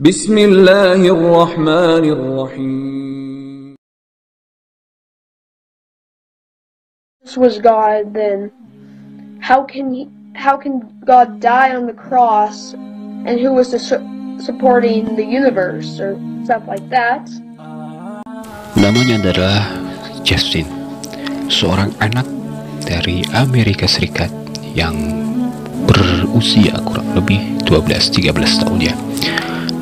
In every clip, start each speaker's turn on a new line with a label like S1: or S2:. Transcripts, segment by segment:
S1: Bismillahirrahmanirrahim.
S2: This was God, then how can God die on the cross, and who was supporting the universe or stuff like that?
S3: Namanya adalah Justin, seorang anak dari Amerika Serikat yang berusia kurang lebih 12-13 tahun ya.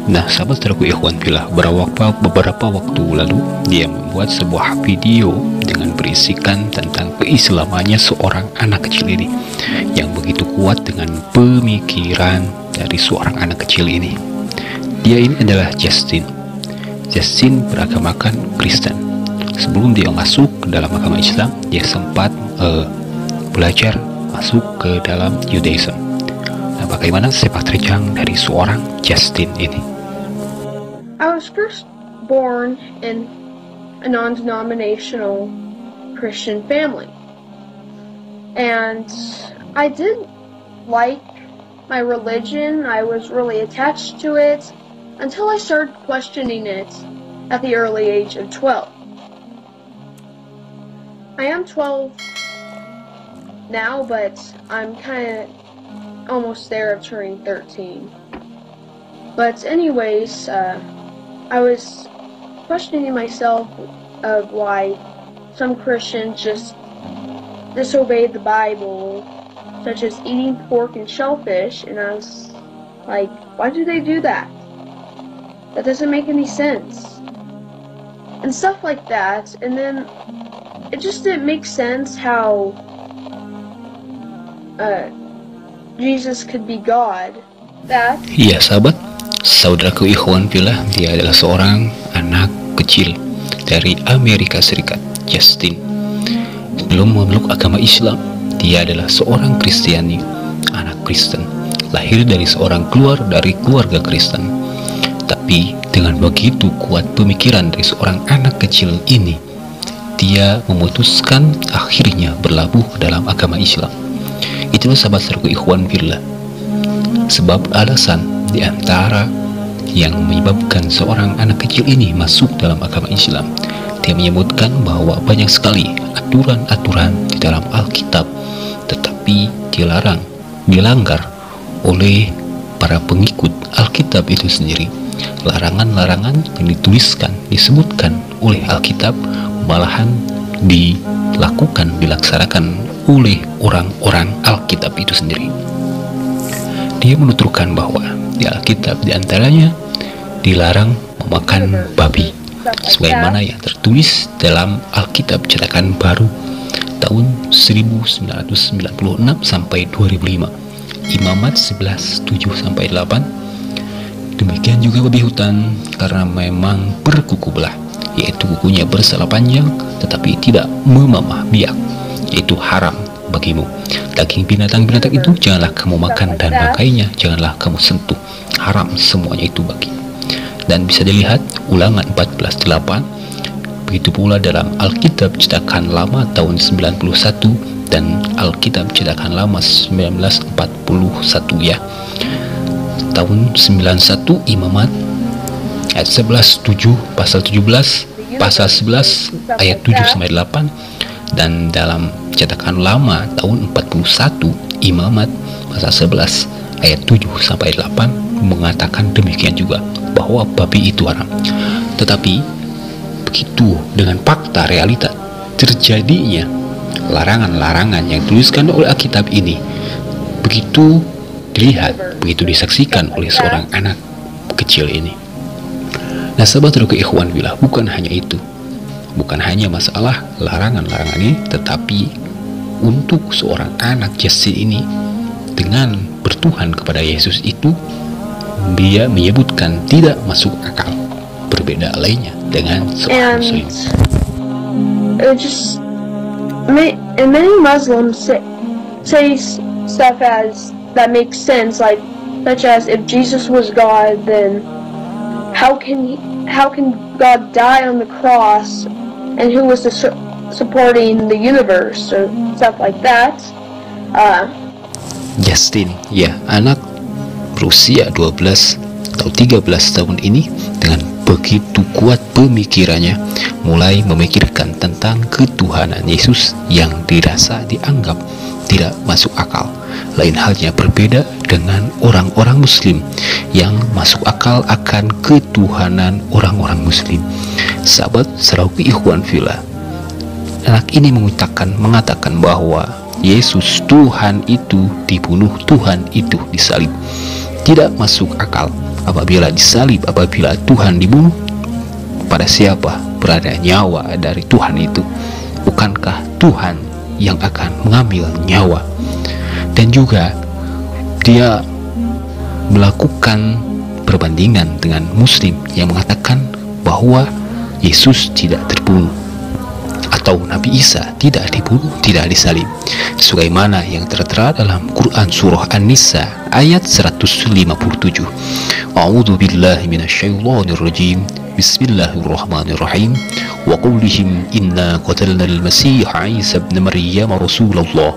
S3: Nah, sahabat saudaraku ikhwan fillah, beberapa waktu lalu dia membuat sebuah video dengan berisikan tentang keislamannya seorang anak kecil ini yang begitu kuat dengan pemikiran dari seorang anak kecil ini. Dia ini adalah Justin. Justin beragamakan Kristen. Sebelum dia masuk ke dalam agama Islam, dia sempat belajar masuk ke dalam Judaism. Nah, bagaimana sepak terjang dari seorang Justin ini?
S2: I was first born in a non-denominational Christian family, and I did like my religion. I was really attached to it until I started questioning it at the early age of 12. I am 12 now, but I'm kind of almost there of turning 13. But anyways, I was questioning myself of why some Christians just disobeyed the Bible, such as eating pork and shellfish, and I was like, why do they do that? That doesn't make any sense. And stuff like that, and then it just didn't make sense how Jesus could be God.
S3: Iya sahabat, saudaraku ikhwan fillah, dia adalah seorang anak kecil dari Amerika Serikat, Justin. Sebelum memeluk agama Islam, dia adalah seorang Kristiani, anak Kristen, lahir dari keluarga Kristen. Tapi dengan begitu kuat pemikiran dari seorang anak kecil ini, dia memutuskan akhirnya berlabuh ke dalam agama Islam. Itulah sahabat saudaraku ikhwan fillah, sebab alasan di antara yang menyebabkan seorang anak kecil ini masuk dalam agama Islam. Dia menyebutkan bahwa banyak sekali aturan-aturan di dalam Alkitab tetapi dilanggar oleh para pengikut Alkitab itu sendiri. Larangan-larangan yang disebutkan oleh Alkitab malahan dilaksanakan oleh orang-orang Alkitab itu sendiri. Dia menuturkan bahwa di Alkitab diantaranya dilarang memakan babi, sebagaimana yang tertulis dalam Alkitab cetakan baru tahun 1996 sampai 2005, Imamat 11:7-8. Demikian juga babi hutan, karena memang berkuku belah, yaitu kukunya bersela panjang tetapi tidak memamah biak, yaitu haram bagimu. Daging binatang-binatang itu janganlah kamu makan, dan bangkainya janganlah kamu sentuh, haram semuanya itu bagimu. Dan bisa dilihat Ulangan 14:8. Begitu pula dalam Alkitab cetakan lama tahun 91 dan Alkitab cetakan lama 1941 ya. Tahun 91 Imamat ayat 11:7, pasal 17, pasal 11 ayat 7-8, dan dalam cetakan lama tahun 41 Imamat pasal 11 ayat 7-8 mengatakan demikian juga, bahwa babi itu haram. Tetapi begitu dengan fakta realita terjadinya larangan-larangan yang dituliskan oleh Alkitab ini, begitu dilihat, begitu disaksikan oleh seorang anak kecil ini. Nah sahabat saudaraku ikhwan fillah, bukan hanya itu, bukan hanya masalah larangan-larangan ini, tetapi untuk seorang anak Justin ini dengan bertuhan kepada Yesus itu, dia menyebutkan tidak masuk akal. Berbeda lainnya dengan seorang Muslim.
S2: And many Muslims say stuff as that makes sense, such as if Jesus was God, then how can God die on the cross, and who was supporting the universe or stuff like that?
S3: Justin, ya, anak berusia 12 atau 13 tahun ini dengan begitu kuat pemikirannya, mulai memikirkan tentang ketuhanan Yesus yang dirasa dianggap tidak masuk akal. Lain halnya berbeda dengan orang-orang Muslim yang masuk akal akan ketuhanan orang-orang Muslim. Sahabat saudaraku ikhwan fillah, anak ini mengatakan bahwa Yesus Tuhan itu dibunuh, Tuhan itu disalib. Tidak masuk akal apabila disalib, apabila Tuhan dibunuh, pada siapa berada nyawa dari Tuhan itu? Bukankah Tuhan yang akan mengambil nyawa? Dan juga dia melakukan perbandingan dengan Muslim yang mengatakan bahwa Yesus tidak terbunuh atau Nabi Isa tidak dibunuh, tidak disalib, sebagaimana yang tertera dalam Quran surah An-Nisa ayat 157. A'udzu billahi minasyaitonir rajim. Bismillahirrahmanirrahim. Wa qulihim inna qatalna al-masih Isa ibn Maryam rasulullah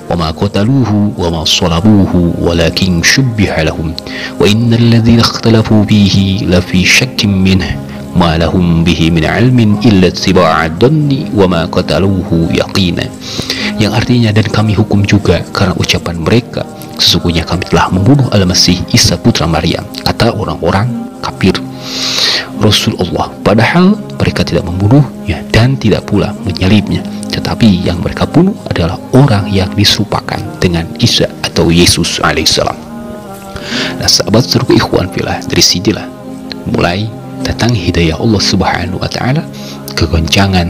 S3: wa ma qataluhu wa ma salabuhu walakin shubbiha lahum wa innal ladzina ikhtalafu fihi la fi shakkin minhu ma lahum bihi min ilmin illa ittiba'ad dhanni wa ma qataluhu yaqina, yang artinya, dan kami hukum juga karena ucapan mereka, sesungguhnya kami telah membunuh Al-Masih Isa putra Maryam, kata orang-orang kafir Rasulullah, padahal mereka tidak membunuhnya dan tidak pula menyalibnya, tetapi yang mereka bunuh adalah orang yang diserupakan dengan Isa atau Yesus alaihissalam. Nah sahabat seru ikhwan fillah, dari sinilah mulai datang hidayah Allah subhanahu wa ta'ala, kegoncangan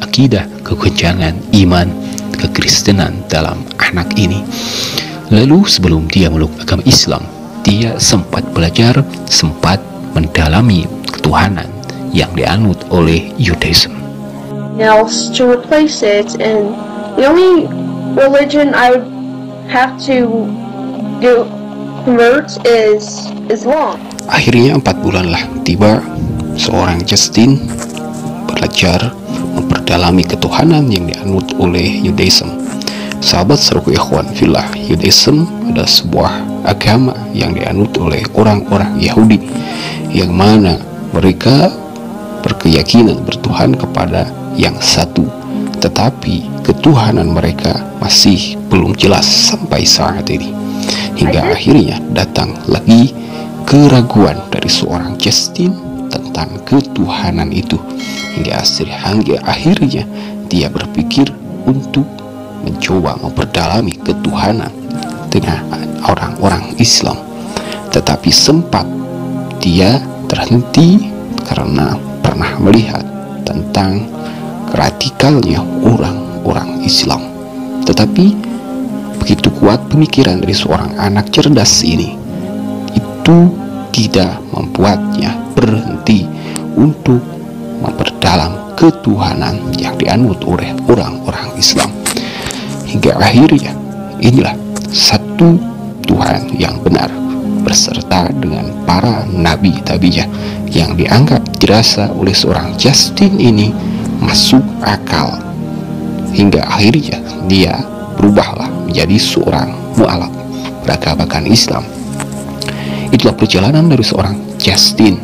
S3: akidah, kegoncangan iman, kekristenan dalam anak ini. Lalu sebelum dia meluk agama Islam, dia sempat belajar, sempat mendalami ketuhanan yang dianut oleh Judaism.
S2: Else to replace it, and the only religion I would have to convert is Islam.
S3: Akhirnya 4 bulanlah tiba, seorang Justin belajar memperdalami ketuhanan yang dianut oleh Judaism. Sahabat seruku ikhwan fillah, Judaism adalah sebuah agama yang dianut oleh orang-orang Yahudi, yang mana mereka berkeyakinan bertuhan kepada yang satu, tetapi ketuhanan mereka masih belum jelas sampai saat ini. Hingga akhirnya datang lagi keraguan dari seorang Justin tentang ketuhanan itu, hingga akhirnya dia berpikir untuk mencoba memperdalami ketuhanan dengan orang-orang Islam, tetapi sempat dia terhenti karena pernah melihat tentang radikalnya orang-orang Islam. Tetapi begitu kuat pemikiran dari seorang anak cerdas ini, itu tidak membuatnya berhenti untuk memperdalam ketuhanan yang dianut oleh orang-orang Islam. Hingga akhirnya inilah satu Tuhan yang benar, berserta dengan para nabi-nabinya yang dianggap dirasa oleh seorang Justin ini masuk akal. Hingga akhirnya dia berubahlah menjadi seorang mu'alaf, beragamakan Islam. Itulah perjalanan dari seorang Justin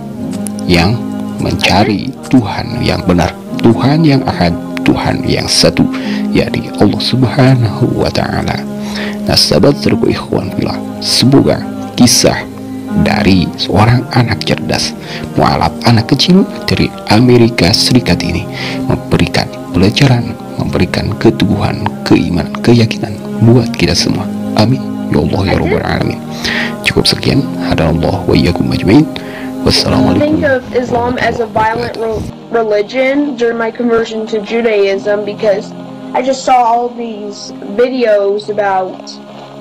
S3: yang mencari Tuhan yang benar, Tuhan yang ahad, Tuhan yang satu, yakni Allah subhanahu wa ta'ala. Nah sahabat seruku ikhwan fillah, semoga kisah dari seorang anak cerdas, mu'alaf, anak kecil dari Amerika Serikat ini memberikan pelajaran, memberikan keteguhan, keimanan, keyakinan buat kita semua. Amin ya Allah ya Rabbal Alamin. Cukup sekian, hadanallah wa iyyakum ajmain. Wassalamualaikum.
S2: I think of Islam as a violent religion during my conversion to Judaism, because I just saw all these videos about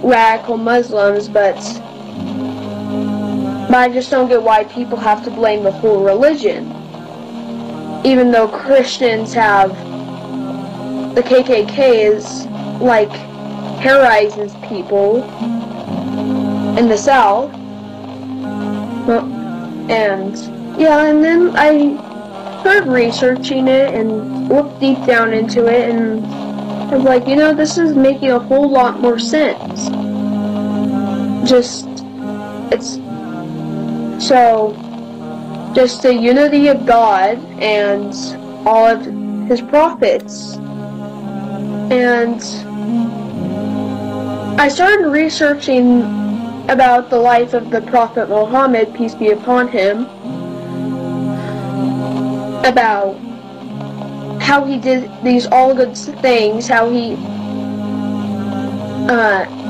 S2: radical Muslims, but I just don't get why people have to blame the whole religion, even though Christians have, the KKK is like terrorizes people in the South. And yeah, and then I started researching it and looked deep down into it, and I was like, you know, this is making a whole lot more sense. Just, it's So, just the unity of God and all of his prophets. And I started researching about the life of the Prophet Muhammad, peace be upon him, about how he did these all good things, how he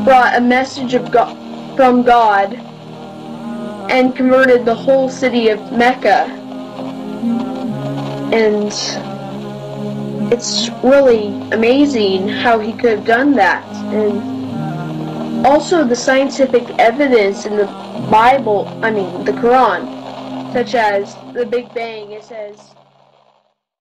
S2: brought a message of God, from God, and converted the whole city of Mecca. And it's really amazing how he could have done that. And also the scientific evidence in the Bible, the Quran, such as the Big Bang. It says